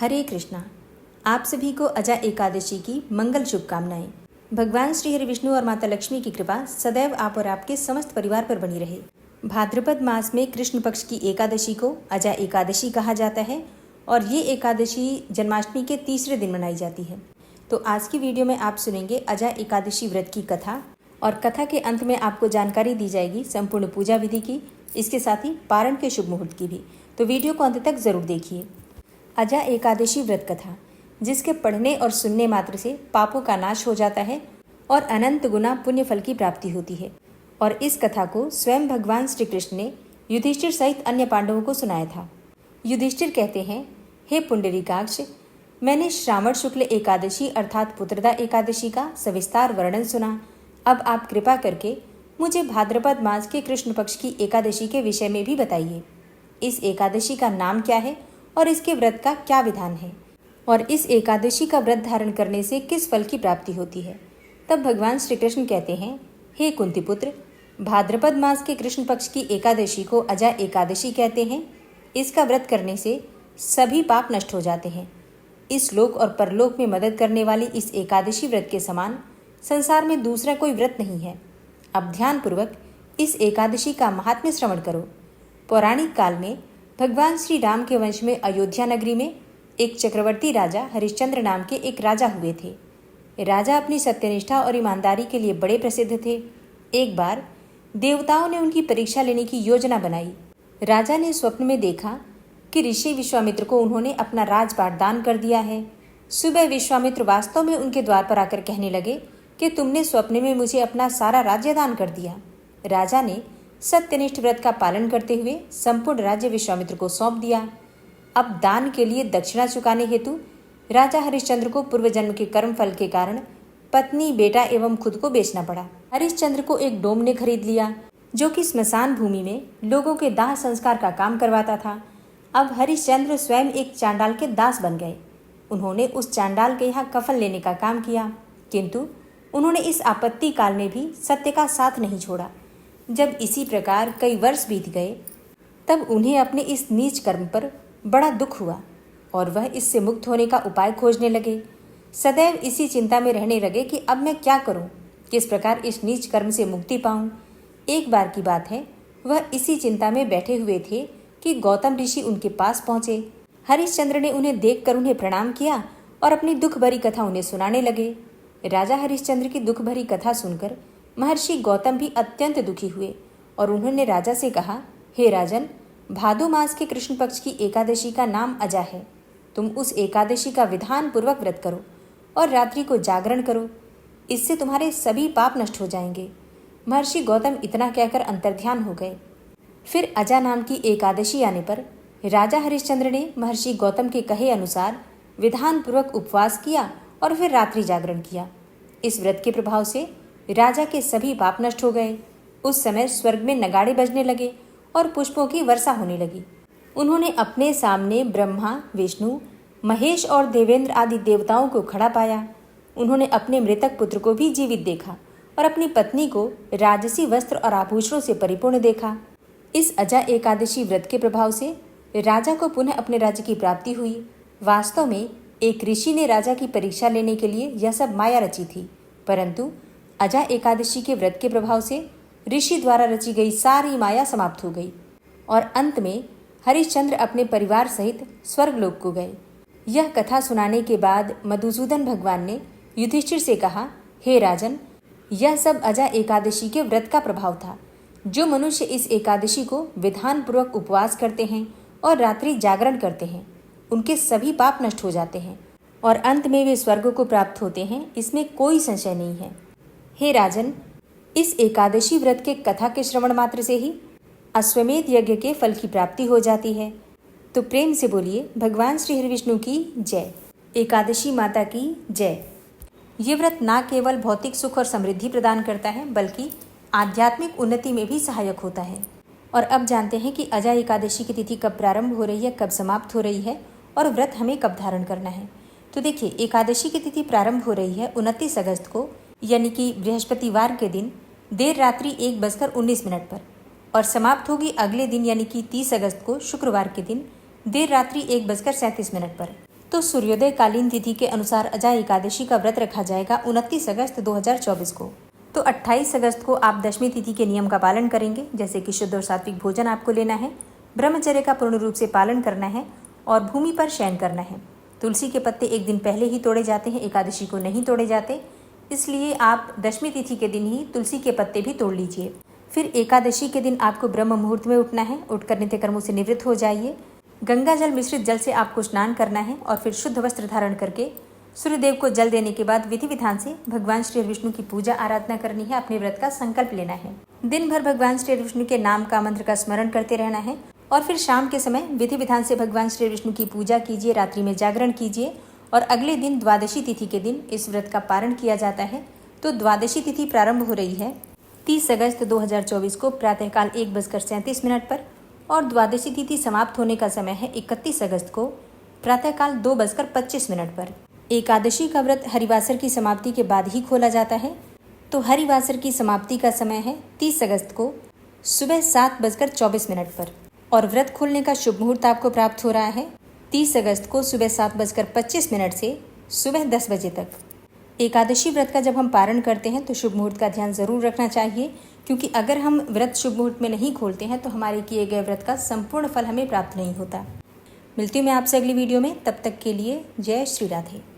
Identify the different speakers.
Speaker 1: हरे कृष्णा। आप सभी को अजा एकादशी की मंगल शुभकामनाएं। भगवान श्री हरि विष्णु और माता लक्ष्मी की कृपा सदैव आप और आपके समस्त परिवार पर बनी रहे। भाद्रपद मास में कृष्ण पक्ष की एकादशी को अजा एकादशी कहा जाता है और ये एकादशी जन्माष्टमी के तीसरे दिन मनाई जाती है। तो आज की वीडियो में आप सुनेंगे अजा एकादशी व्रत की कथा और कथा के अंत में आपको जानकारी दी जाएगी संपूर्ण पूजा विधि की, इसके साथ ही पारण के शुभ मुहूर्त की भी। तो वीडियो को अंत तक जरूर देखिए। अजा एकादशी व्रत कथा, जिसके पढ़ने और सुनने मात्र से पापों का नाश हो जाता है और अनंत गुना पुण्य फल की प्राप्ति होती है। और इस कथा को स्वयं भगवान श्री कृष्ण ने युधिष्ठिर सहित अन्य पांडवों को सुनाया था। युधिष्ठिर कहते हैं, हे पुंडरीकाक्ष, मैंने श्रावण शुक्ल एकादशी अर्थात पुत्रदा एकादशी का सविस्तार वर्णन सुना। अब आप कृपा करके मुझे भाद्रपद मास के कृष्ण पक्ष की एकादशी के विषय में भी बताइए। इस एकादशी का नाम क्या है और इसके व्रत का क्या विधान है, और इस एकादशी का व्रत धारण करने से किस फल की प्राप्ति होती है। तब भगवान श्री कृष्ण कहते हैं, हे कुंती पुत्र, भाद्रपद मास के कृष्ण पक्ष की एकादशी को अजा एकादशी कहते हैं। इसका व्रत करने से सभी पाप नष्ट हो जाते हैं। इस लोक और परलोक में मदद करने वाली इस एकादशी व्रत के समान संसार में दूसरा कोई व्रत नहीं है। अब ध्यानपूर्वक इस एकादशी का महात्म्य श्रवण करो। पौराणिक काल में भगवान श्री राम के वंश में अयोध्या नगरी में एक चक्रवर्ती राजा हरिश्चंद्र नाम के एक राजा हुए थे। राजा अपनी सत्यनिष्ठा और ईमानदारी के लिए बड़े प्रसिद्ध थे। एक बार देवताओं ने उनकी परीक्षा लेने की योजना बनाई। राजा ने स्वप्न में देखा कि ऋषि विश्वामित्र को उन्होंने अपना राजपाट दान कर दिया है। सुबह विश्वामित्र वास्तव में उनके द्वार पर आकर कहने लगे कि तुमने स्वप्न में मुझे अपना सारा राज्य दान कर दिया। राजा ने सत्यनिष्ठ व्रत का पालन करते हुए संपूर्ण राज्य विश्वामित्र को सौंप दिया। अब दान के लिए दक्षिणा चुकाने हेतु राजा हरिश्चंद्र को पूर्व जन्म के कर्म फल के कारण पत्नी, बेटा एवं खुद को बेचना पड़ा। हरिश्चंद्र को एक डोम ने खरीद लिया जो कि स्मशान भूमि में लोगों के दाह संस्कार का काम करवाता था। अब हरिश्चंद्र स्वयं एक चांडाल के दास बन गए। उन्होंने उस चांडाल के यहाँ कफन लेने का काम किया, किंतु उन्होंने इस आपत्ति काल में भी सत्य का साथ नहीं छोड़ा। जब इसी प्रकार कई वर्ष बीत गए, तब उन्हें अपने इस नीच कर्म पर बड़ा दुख हुआ और वह इससे मुक्त होने का उपाय खोजने लगे। सदैव इसी चिंता में रहने लगे कि अब मैं क्या करूं, किस प्रकार इस नीच कर्म से मुक्ति पाऊं। एक बार की बात है, वह इसी चिंता में बैठे हुए थे कि गौतम ऋषि उनके पास पहुंचे। हरिश्चंद्र ने उन्हें देखकर उन्हें प्रणाम किया और अपनी दुख भरी कथा उन्हें सुनाने लगे। राजा हरिश्चंद्र की दुख भरी कथा सुनकर महर्षि गौतम भी अत्यंत दुखी हुए और उन्होंने राजा से कहा, हे राजन, भादो मास के कृष्ण पक्ष की एकादशी का नाम अजा है। तुम उस एकादशी का विधान पूर्वक व्रत करो और रात्रि को जागरण करो। इससे तुम्हारे सभी पाप नष्ट हो जाएंगे। महर्षि गौतम इतना कहकर अंतर्ध्यान हो गए। फिर अजा नाम की एकादशी आने पर राजा हरिश्चंद्र ने महर्षि गौतम के कहे अनुसार विधान पूर्वक उपवास किया और फिर रात्रि जागरण किया। इस व्रत के प्रभाव से राजा के सभी पाप नष्ट हो गए। उस समय स्वर्ग में नगाड़े बजने लगे और पुष्पों की वर्षा होने लगी। उन्होंने अपने सामने ब्रह्मा, विष्णु, महेश और देवेंद्र आदि देवताओं को खड़ा पाया। उन्होंने अपने मृतक पुत्र को भी जीवित देखा और अपनी पत्नी को राजसी वस्त्र और आभूषणों से परिपूर्ण देखा। इस अजा एकादशी व्रत के प्रभाव से राजा को पुनः अपने राज्य की प्राप्ति हुई। वास्तव में एक ऋषि ने राजा की परीक्षा लेने के लिए यह सब माया रची थी, परंतु अजा एकादशी के व्रत के प्रभाव से ऋषि द्वारा रची गई सारी माया समाप्त हो गई और अंत में हरिश्चंद्र अपने परिवार सहित स्वर्गलोक को गए। यह कथा सुनाने के बाद मधुसूदन भगवान ने युधिष्ठिर से कहा, हे राजन, यह सब अजा एकादशी के व्रत का प्रभाव था। जो मनुष्य इस एकादशी को विधान पूर्वक उपवास करते हैं और रात्रि जागरण करते हैं, उनके सभी पाप नष्ट हो जाते हैं और अंत में वे स्वर्ग को प्राप्त होते हैं। इसमें कोई संशय नहीं है। हे राजन, इस एकादशी व्रत के कथा के श्रवण मात्र से ही अश्वमेध यज्ञ के फल की प्राप्ति हो जाती है। तो प्रेम से बोलिए भगवान श्री हरि विष्णु की जय, एकादशी माता की जय। ये व्रत न केवल भौतिक सुख और समृद्धि प्रदान करता है, बल्कि आध्यात्मिक उन्नति में भी सहायक होता है। और अब जानते हैं कि अजा एकादशी की तिथि कब प्रारंभ हो रही है, कब समाप्त हो रही है और व्रत हमें कब धारण करना है। तो देखिए, एकादशी की तिथि प्रारंभ हो रही है 29 अगस्त को, यानी कि बृहस्पतिवार के दिन देर रात्रि 1:19 पर, और समाप्त होगी अगले दिन यानी कि 30 अगस्त को शुक्रवार के दिन देर रात्रि 1:37 पर। तो सूर्योदय कालीन तिथि के अनुसार अजा एकादशी का व्रत रखा जाएगा 29 अगस्त 2024 को। तो 28 अगस्त को आप दशमी तिथि के नियम का पालन करेंगे, जैसे कि शुद्ध और सात्विक भोजन आपको लेना है, ब्रह्मचर्य का पूर्ण रूप से पालन करना है और भूमि पर शयन करना है। तुलसी के पत्ते एक दिन पहले ही तोड़े जाते हैं, एकादशी को नहीं तोड़े जाते, इसलिए आप दशमी तिथि के दिन ही तुलसी के पत्ते भी तोड़ लीजिए। फिर एकादशी के दिन आपको ब्रह्म मुहूर्त में उठना है, उठकर नित्य कर्मों से निवृत्त हो जाइए। गंगा जल मिश्रित जल से आपको स्नान करना है और फिर शुद्ध वस्त्र धारण करके सूर्यदेव को जल देने के बाद विधि विधान से भगवान श्री विष्णु की पूजा आराधना करनी है, अपने व्रत का संकल्प लेना है। दिन भर भगवान श्री विष्णु के नाम का मंत्र का स्मरण करते रहना है और फिर शाम के समय विधि विधान से भगवान श्री विष्णु की पूजा कीजिए, रात्रि में जागरण कीजिए और अगले दिन द्वादशी तिथि के दिन इस व्रत का पारण किया जाता है। तो द्वादशी तिथि प्रारंभ हो रही है 30 अगस्त 2024 को प्रातःकाल 1:37 पर और द्वादशी तिथि समाप्त होने का समय है 31 अगस्त को प्रातःकाल 2:25 पर। एकादशी का व्रत हरिवासर की समाप्ति के बाद ही खोला जाता है। तो हरिवासर की समाप्ति का समय है 30 अगस्त को सुबह 7:24 पर और व्रत खोलने का शुभ मुहूर्त आपको प्राप्त हो रहा है 30 अगस्त को सुबह 7:25 से सुबह 10 बजे तक। एकादशी व्रत का जब हम पारण करते हैं तो शुभ मुहूर्त का ध्यान जरूर रखना चाहिए, क्योंकि अगर हम व्रत शुभ मुहूर्त में नहीं खोलते हैं तो हमारे किए गए व्रत का संपूर्ण फल हमें प्राप्त नहीं होता। मिलती हूँ मैं आपसे अगली वीडियो में, तब तक के लिए जय श्री राधे।